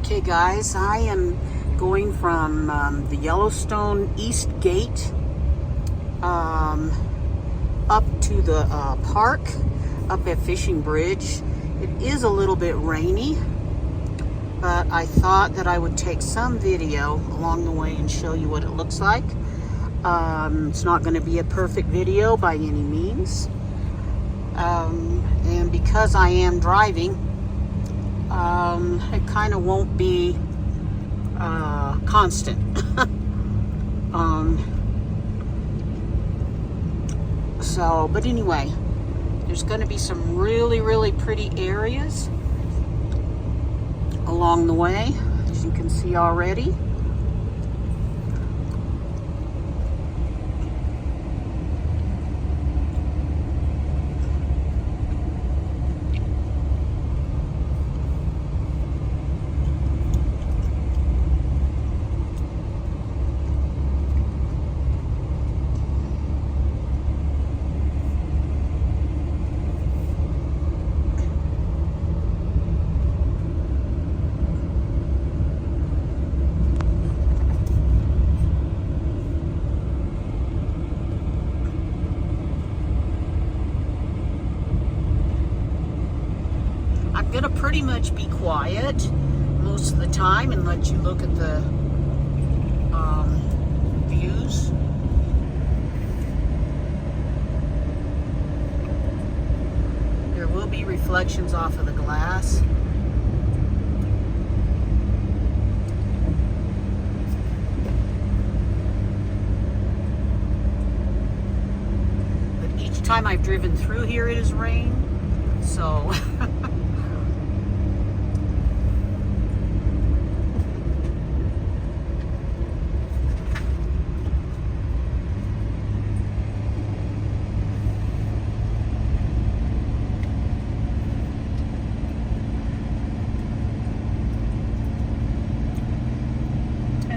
Okay guys, I am going from the Yellowstone East Gate up to the park up at Fishing Bridge. It is a little bit rainy, but I thought that I would take some video along the way and show you what it looks like. It's not going to be a perfect video by any means, and because I am driving, it kind of won't be constant. But anyway, there's going to be some really pretty areas along the way, as you can see already. I'm gonna pretty much be quiet most of the time and let you look at the views. There will be reflections off of the glass. But each time I've driven through here, it has rained, so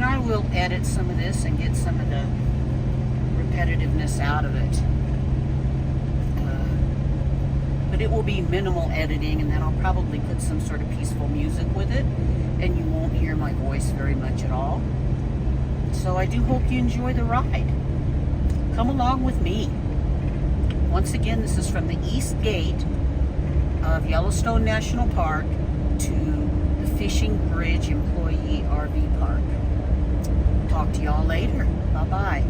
I will edit some of this and get some of the repetitiveness out of it. But it will be minimal editing, and then I'll probably put some sort of peaceful music with it, and you won't hear my voice very much at all. So I do hope you enjoy the ride. Come along with me. Once again, this is from the East Gate of Yellowstone National Park to the Fishing Bridge Employee RV Park. Talk to y'all later. Bye-bye.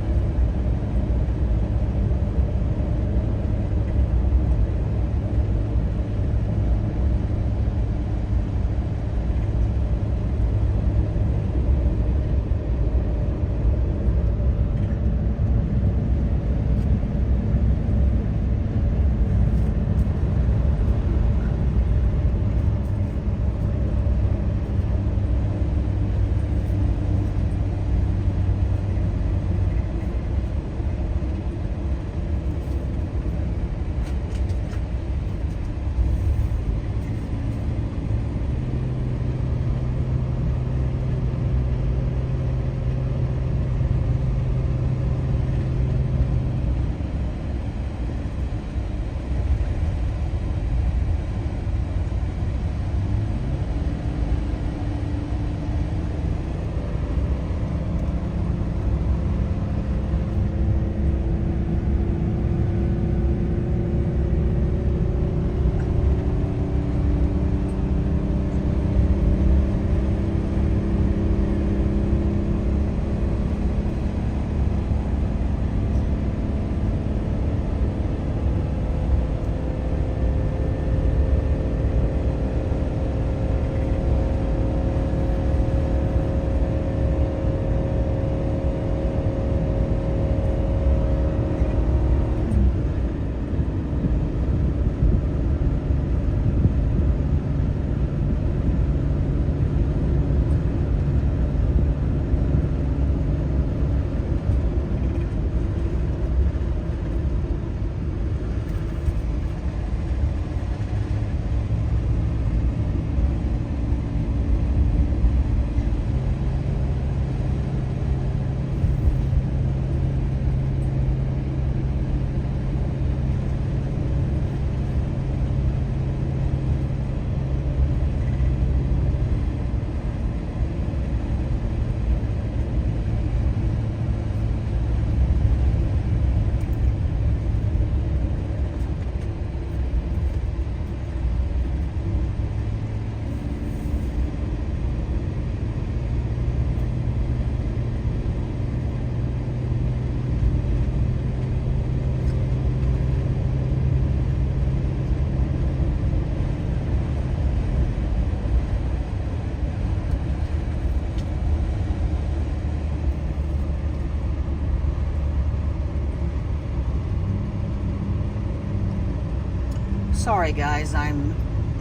Sorry guys, I'm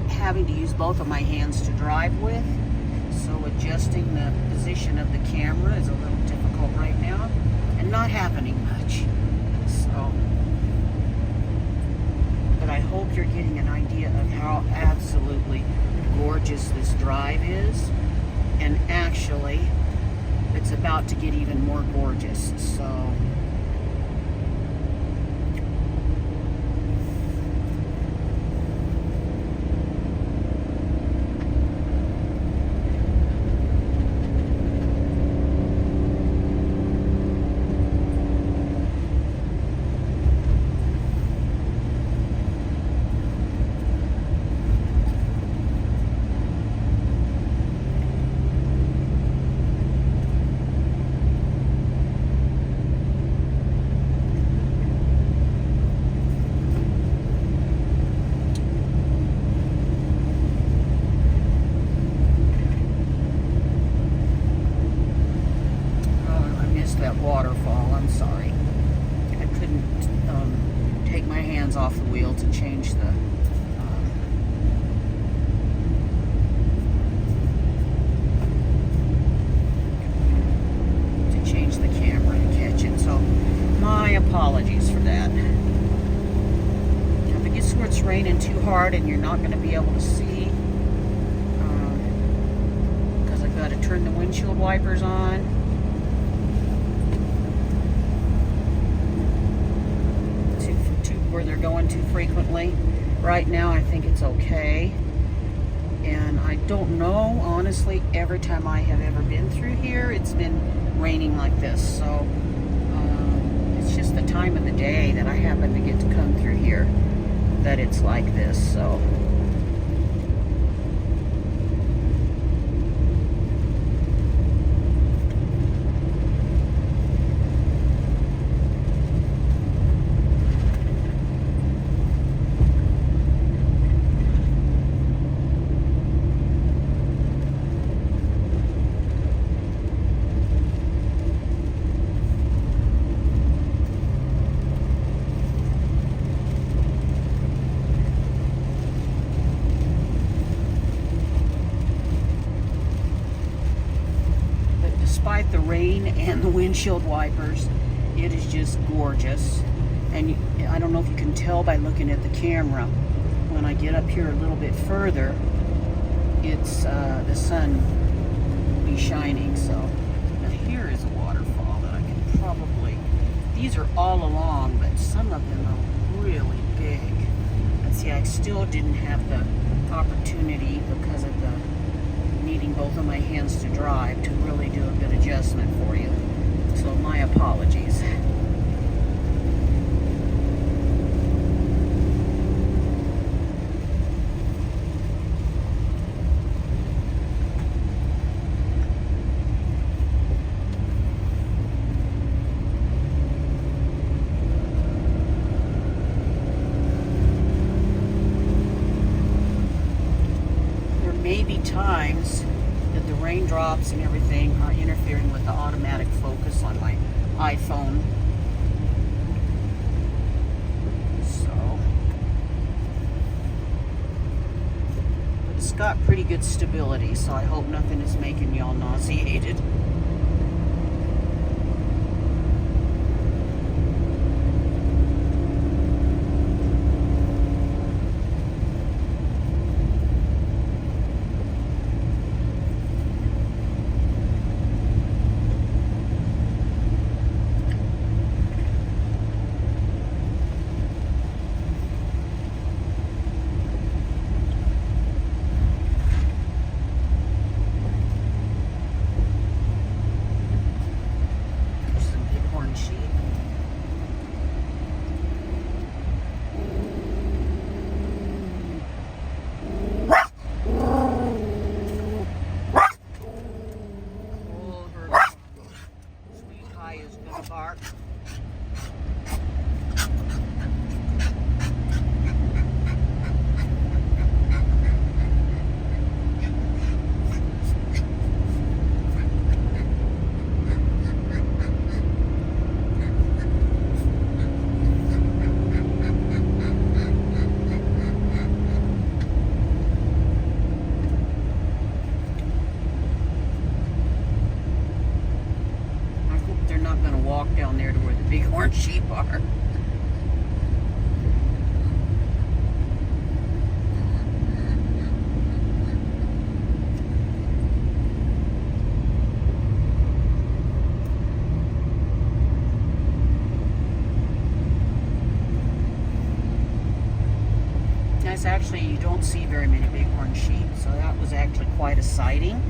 having to use both of my hands to drive with, so adjusting the position of the camera is a little difficult right now and not happening much. So, but I hope you're getting an idea of how absolutely gorgeous this drive is, and actually it's about to get even more gorgeous. So that waterfall, I'm sorry. I couldn't take my hands off the wheel to change the camera and catch it. So my apologies for that. Now, if it gets where it's raining too hard and you're not going to be able to see, because I've got to turn the windshield wipers on. Where they're going too frequently. Right now I think it's okay, and I don't know, honestly, every time I have ever been through here it's been raining like this, so it's just the time of the day that I happen to get to come through here that it's like this. So despite the rain and the windshield wipers, it is just gorgeous. And I don't know if you can tell by looking at the camera, when I get up here a little bit further, it's the sun will be shining. So now here is a waterfall that I can probably, these are all along, but some of them are really big. And see, I still didn't have the opportunity, because of the needing both of my hands to drive, to really do a good adjustment for you. So my apologies. There may be times that the raindrops and everything are interfering with the automatic focus on my iPhone. So, but it's got pretty good stability, so I hope nothing is making y'all nauseated. our sheep are. Actually, you don't see very many bighorn sheep, so that was actually quite a sighting.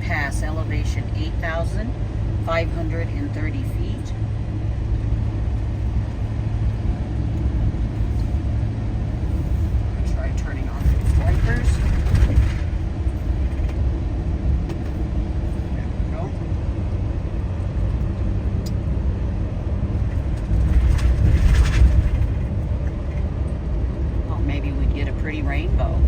Pass, elevation 8,530 feet. Try turning off these wipers. There we go. Well, maybe we'd get a pretty rainbow.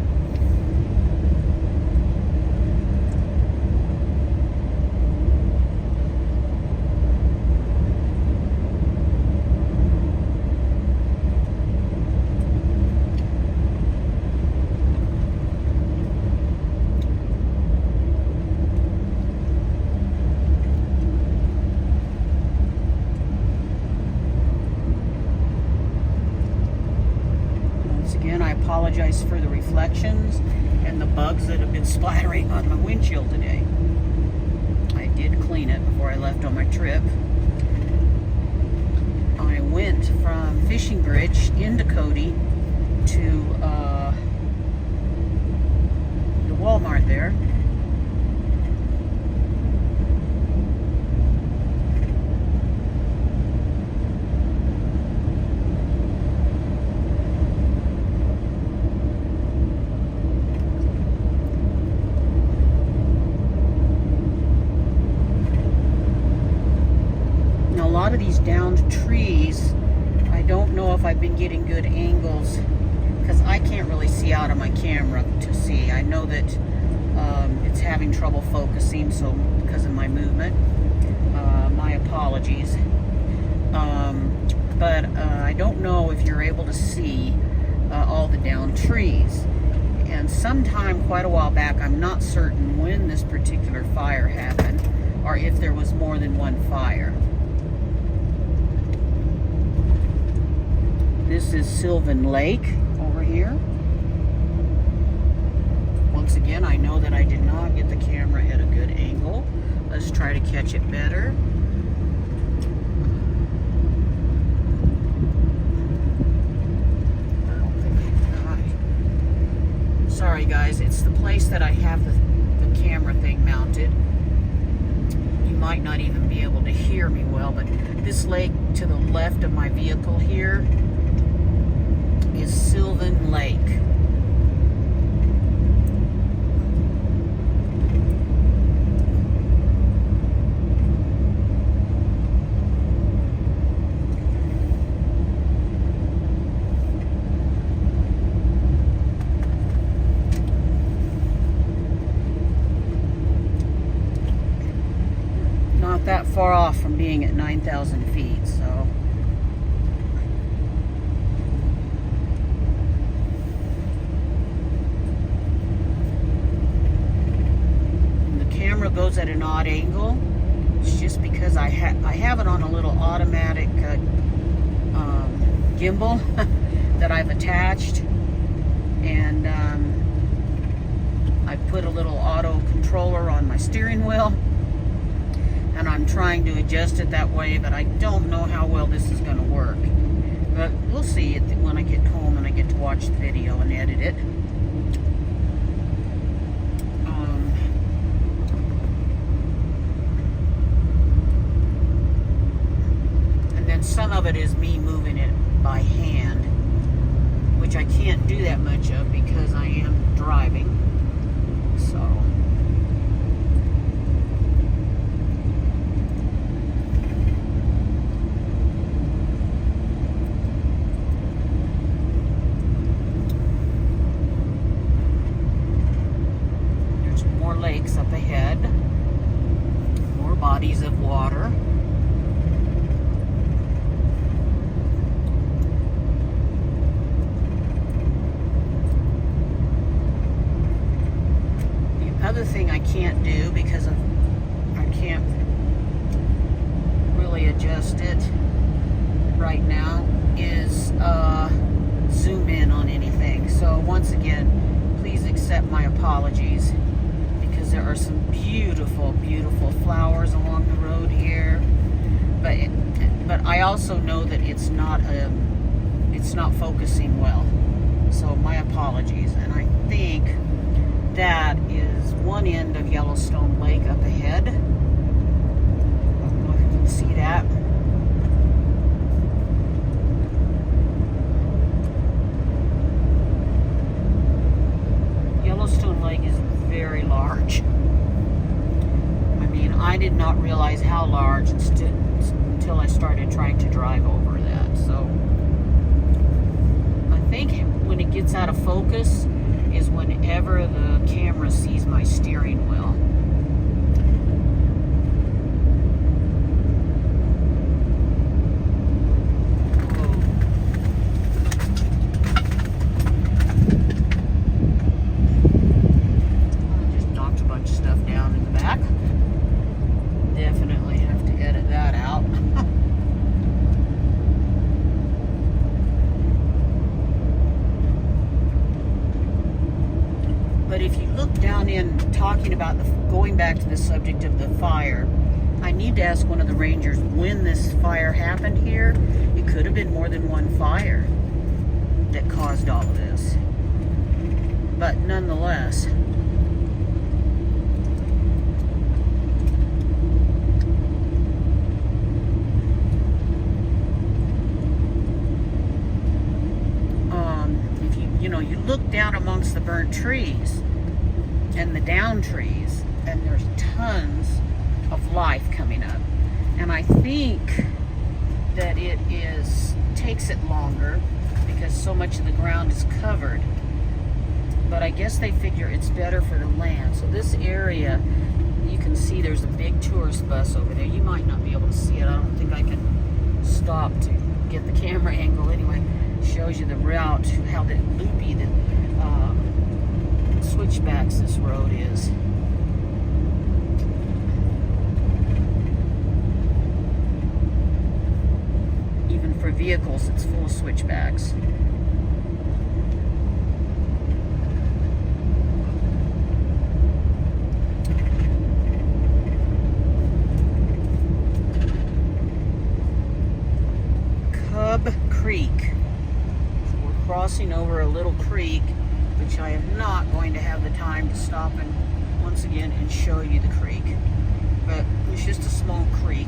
Again, I apologize for the reflections and the bugs that have been splattering on my windshield today. I did clean it before I left on my trip. I went from Fishing Bridge into Cody to the Walmart there. A lot of these downed trees, I don't know if I've been getting good angles because I can't really see out of my camera to see. I know that it's having trouble focusing, so because of my movement, my apologies. But I don't know if you're able to see all the downed trees. And sometime quite a while back, I'm not certain when this particular fire happened or if there was more than one fire. This is Sylvan Lake over here. Once again, I know that I did not get the camera at a good angle. Let's try to catch it better. I don't think I... Sorry guys, it's the place that I have the camera thing mounted. You might not even be able to hear me well, but this lake to the left of my vehicle here is Sylvan Lake. Not that far off from being at 9,000 feet, so. Goes at an odd angle. It's just because I have it on a little automatic gimbal that I've attached, and I put a little auto controller on my steering wheel, and I'm trying to adjust it that way, but I don't know how well this is going to work. But we'll see it when I get home and I get to watch the video and edit it. Some of it is me moving it by hand, which I can't do that much of because I am driving. So there's more lakes up ahead, more bodies of water. Other thing I can't do because I can't really adjust it right now is zoom in on anything. So once again, please accept my apologies because there are some beautiful, beautiful flowers along the road here. But I also know that it's not focusing well. So my apologies. And I think that is one end of Yellowstone Lake up ahead. I don't know if you can see that. Yellowstone Lake is very large. I mean, I did not realize how large until I started trying to drive over that. So I think when it gets out of focus is whenever the camera sees my steering wheel. I just knocked a bunch of stuff down in the back. Definitely have to edit that out. But if you look down in talking about going back to the subject of the fire, I need to ask one of the rangers when this fire happened here. It could have been more than one fire that caused all of this. But nonetheless, you look down amongst the burnt trees and the down trees, and there's tons of life coming up. And I think that it takes it longer because so much of the ground is covered. But I guess they figure it's better for the land. So this area, you can see there's a big tourist bus over there. You might not be able to see it. I don't think I can stop to get the camera angle anyway. Shows you the route, how loopy the switchbacks this road is. Even for vehicles, it's full of switchbacks. Cub Creek. Crossing over a little creek, which I am not going to have the time to stop and once again and show you the creek, but it's just a small creek.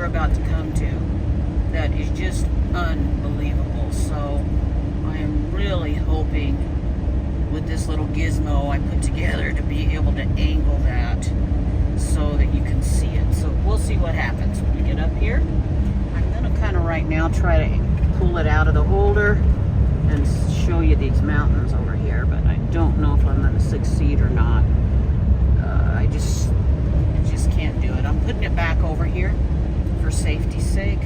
About to come to that is just unbelievable. So I am really hoping with this little gizmo I put together to be able to angle that so that you can see it. So we'll see what happens when we get up here. I'm going to kind of right now try to pull it out of the holder and show you these mountains over here, but I don't know if I'm going to succeed or not. I just can't do it. I'm putting it back over here for safety's sake.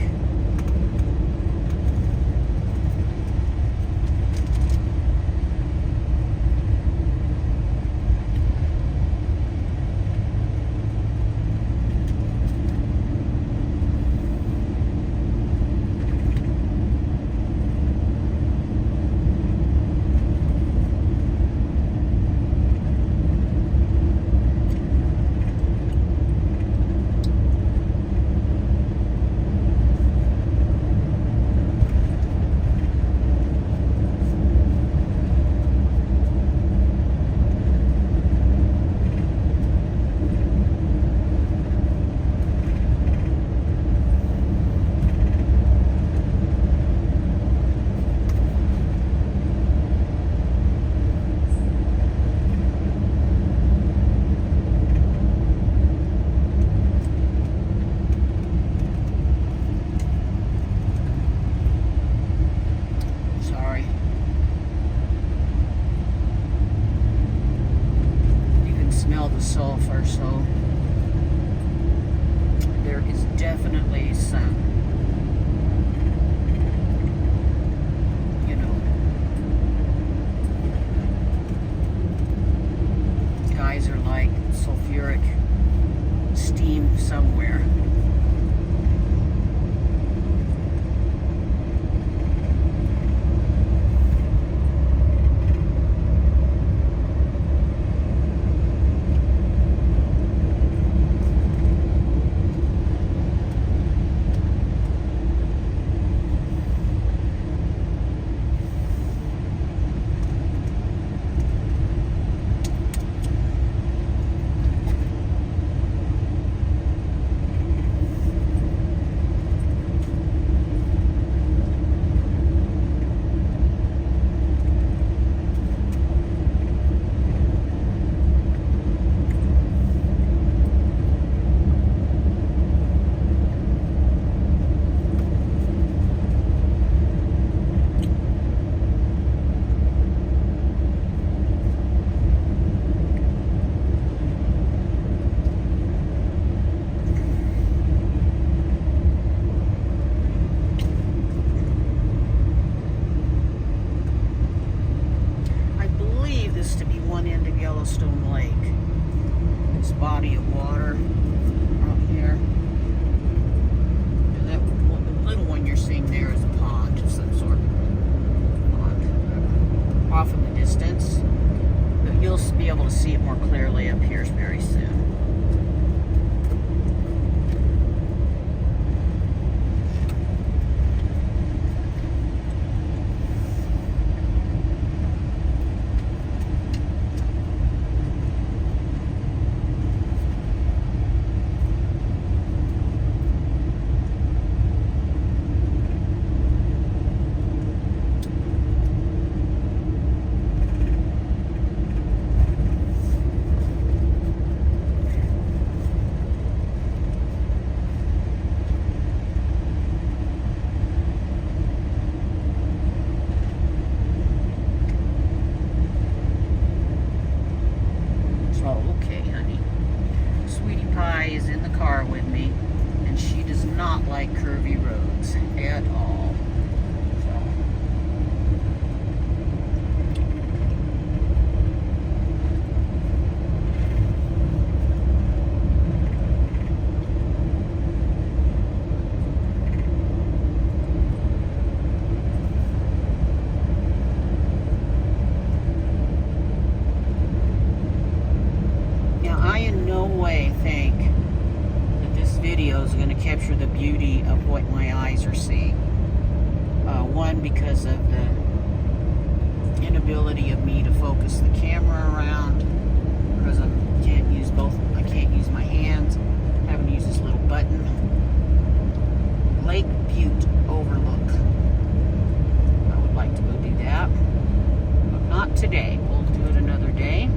smell the sulfur, so there is definitely some, you know, guys are like sulfuric steam somewhere. To be one end of Yellowstone Lake. This body of water out here. And that little one you're seeing there is a pond of some sort. Pond. Off in the distance. But you'll be able to see it more clearly up here very soon. Okay, honey. Sweetie Pie is in the car with me, and she does not like curvy roads at all. Think that this video is going to capture the beauty of what my eyes are seeing. One, because of the inability of me to focus the camera around, because I can't use my hands, having to use this little button. Lake Butte overlook. I would like to go do that, but not today. We'll do it another day.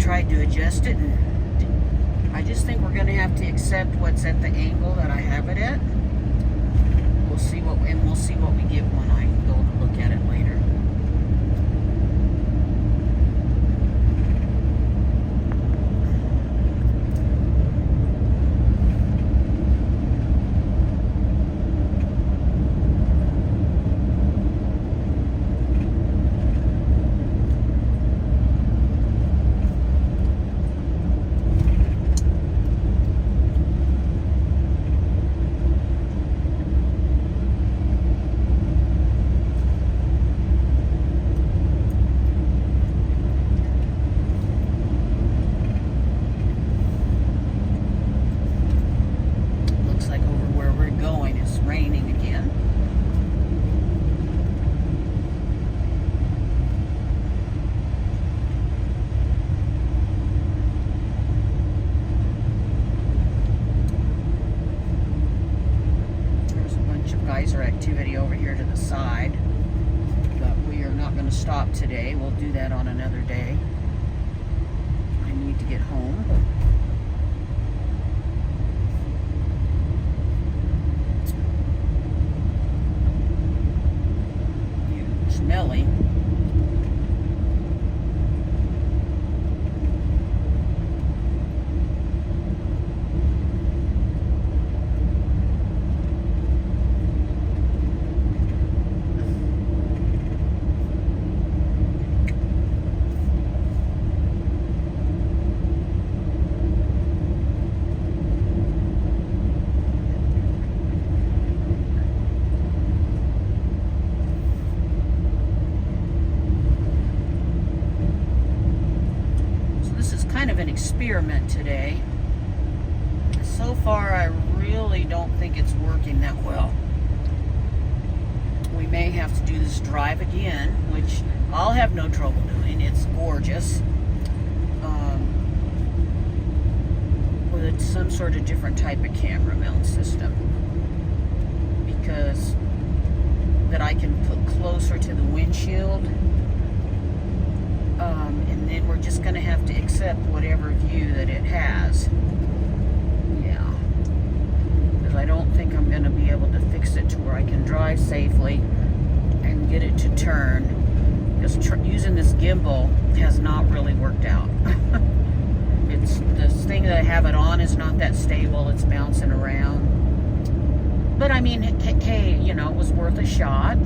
tried to adjust it, and I just think we're going to have to accept what's at the angle that I have it at. We'll see what we get when I go to look at it later. Geyser activity over here to the side, but we are not going to stop today. We'll do that on another day. I need to get home. Smelly. Kind of an experiment today. So far, I really don't think it's working that well. We may have to do this drive again, which I'll have no trouble doing. It's gorgeous. With some sort of different type of camera mount system, because that I can put closer to the windshield. And then we're just going to have to accept whatever view that it has. Yeah. Because I don't think I'm going to be able to fix it to where I can drive safely and get it to turn. Just using this gimbal has not really worked out. It's this thing that I have it on is not that stable. It's bouncing around. But I mean, hey, you know, it was worth a shot.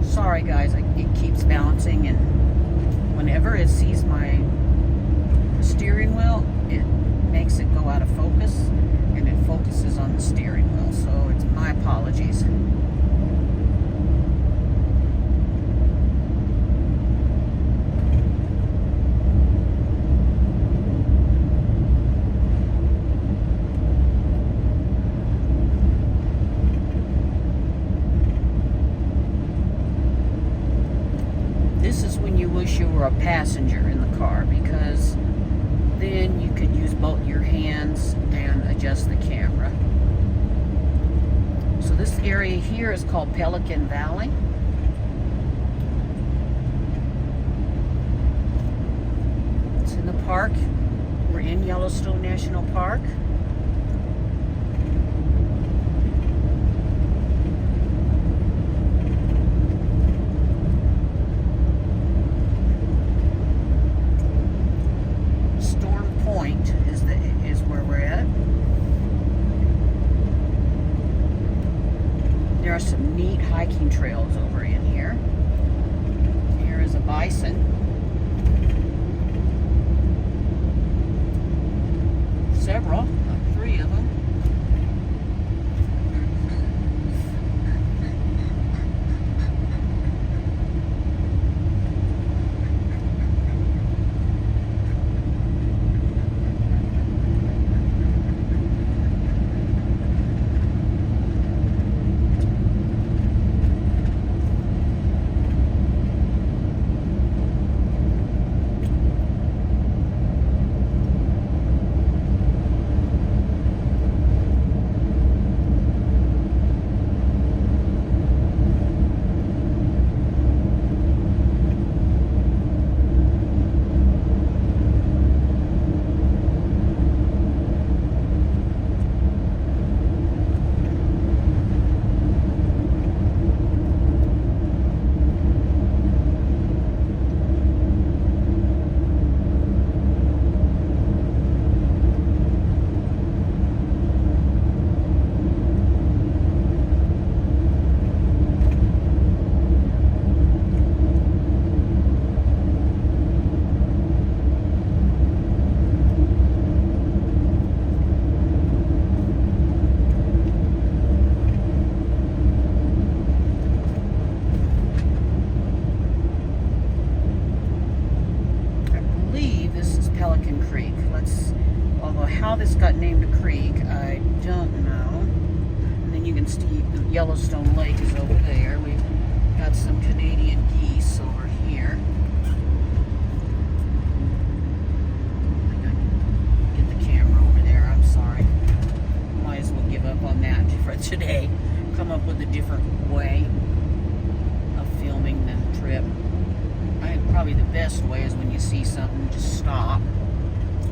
Sorry guys, it keeps bouncing, and whenever it sees my steering wheel, it makes it go out of focus, and it focuses on the steering wheel, so it's my apologies. This is when you wish you were a passenger in the car, because then you could use both your hands and adjust the camera. So this area here is called Pelican Valley. It's in the park. We're in Yellowstone National Park. are some neat hiking trails over in here. Here is a bison. Several, like 3 of them. Pelican Creek. Although how this got named a creek, I don't know. And then you can see the Yellowstone Lake is over there. We've got some Canadian geese over here. I gotta get the camera over there. I'm sorry. Might as well give up on that for today. Come up with a different way of filming the trip. I think probably the best way is when you see something, just stop.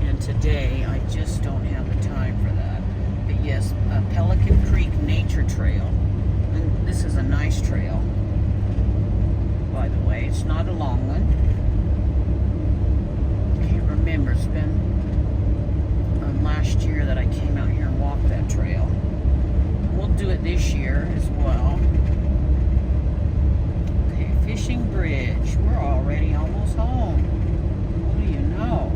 And today, I just don't have the time for that. But yes, Pelican Creek Nature Trail. And this is a nice trail, by the way. It's not a long one. I can't remember. It's been last year that I came out here and walked that trail. We'll do it this year as well. Okay, Fishing Bridge. We're already almost home. What do you know?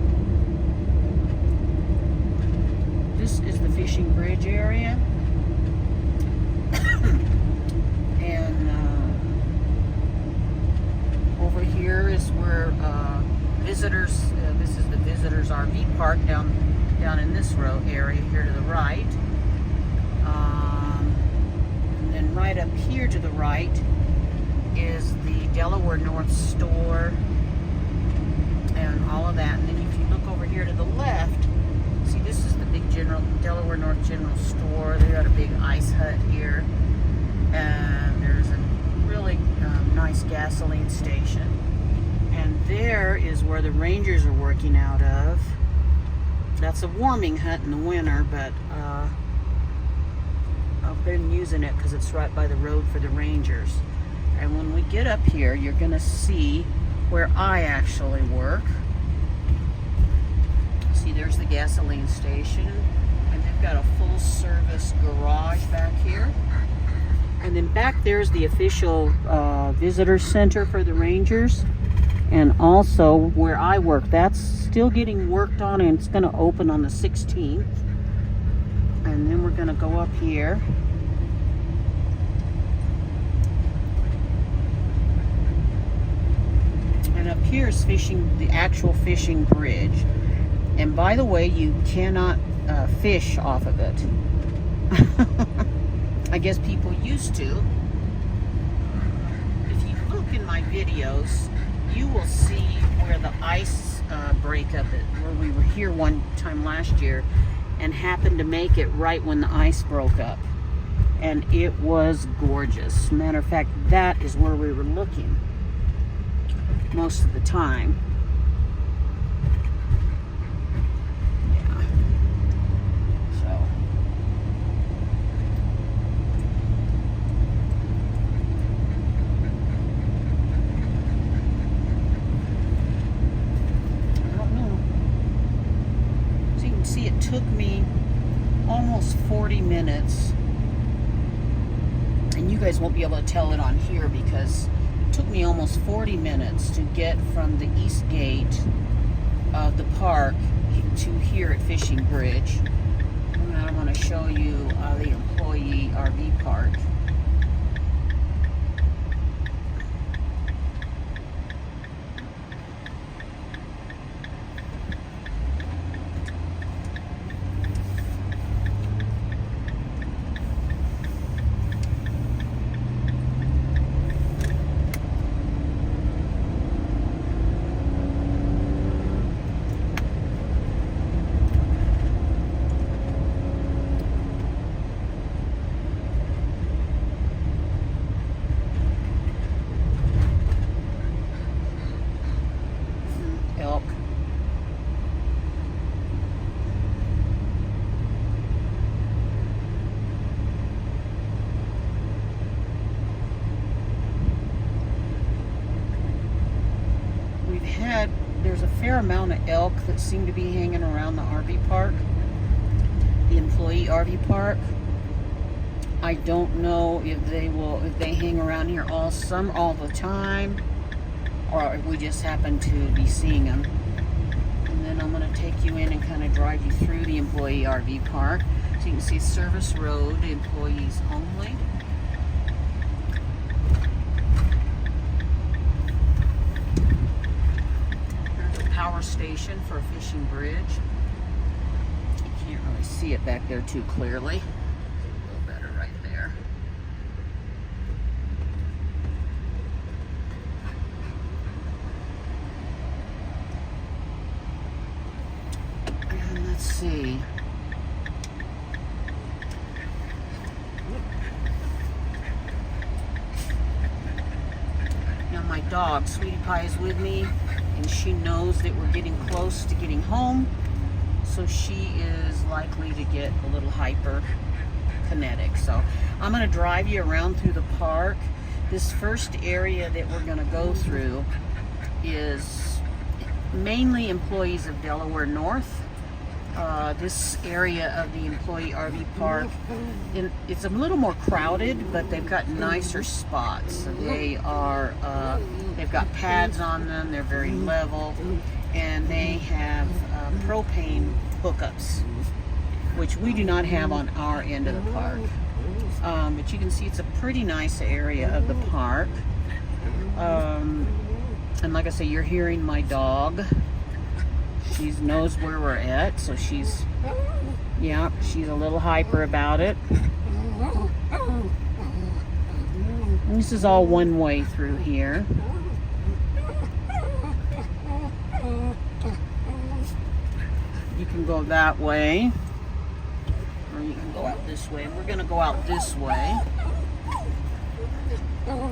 This is the Fishing Bridge area. And over here is where visitors, this is the visitors RV park down in this row area here to the right. And then right up here to the right is the Delaware North store and all of that. And then if you look over here to the left, see, this is the big Delaware North General Store. They got a big ice hut here. And there's a really nice gasoline station. And there is where the Rangers are working out of. That's a warming hut in the winter, but I've been using it because it's right by the road for the Rangers. And when we get up here, you're going to see where I actually work. See, there's the gasoline station, and they've got a full-service garage back here. And then back there's the official visitor center for the Rangers. And also where I work, that's still getting worked on, and it's going to open on the 16th. And then we're going to go up here. And up here is the actual fishing bridge. And by the way, you cannot fish off of it. I guess people used to. If you look in my videos, you will see where the ice breakup, where we were here one time last year and happened to make it right when the ice broke up. And it was gorgeous. Matter of fact, that is where we were looking most of the time. Yeah. So. I don't know. So you can see it took me almost 40 minutes. And you guys won't be able to tell it on here because it took me almost 40 minutes to get from the east gate of the park to here at Fishing Bridge. And I want to show you the employee RV park. Elk. There's a fair amount of elk that seem to be hanging around the RV park, the employee RV park. I don't know if they hang around here all the time, or if we just happen to be seeing them. And then I'm going to take you in and kind of drive you through the employee RV park. So you can see service road, employees only. There's a power station for Fishing Bridge. You can't really see it back there too clearly. A little better right there. And let's see. Now my dog, Sweetie Pie, is with me, and she knows that we're getting close to getting home, so she is likely to get a little hyper kinetic. So I'm going to drive you around through the park. This first area that we're going to go through is mainly employees of Delaware North. This area of the employee RV park, it's a little more crowded, but they've got nicer spots. They've got pads on them, they're very level, and they have propane hookups, which we do not have on our end of the park. But you can see it's a pretty nice area of the park. And like I say, you're hearing my dog. She knows where we're at, so she's a little hyper about it. And this is all one way through here. You can go that way, or you can go out this way. We're going to go out this way. A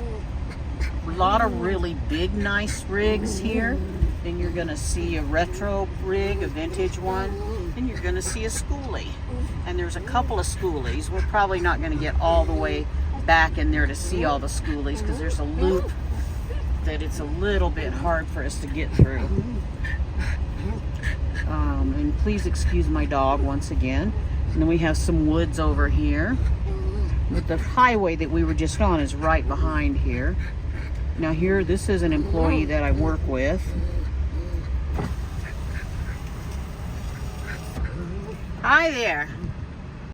lot of really big, nice rigs here. Then you're going to see a retro rig, a vintage one. Then you're going to see a schoolie. And there's a couple of schoolies. We're probably not going to get all the way back in there to see all the schoolies because there's a loop that it's a little bit hard for us to get through. And please excuse my dog once again. And then we have some woods over here. But the highway that we were just on is right behind here. Now here, this is an employee that I work with. Hi there.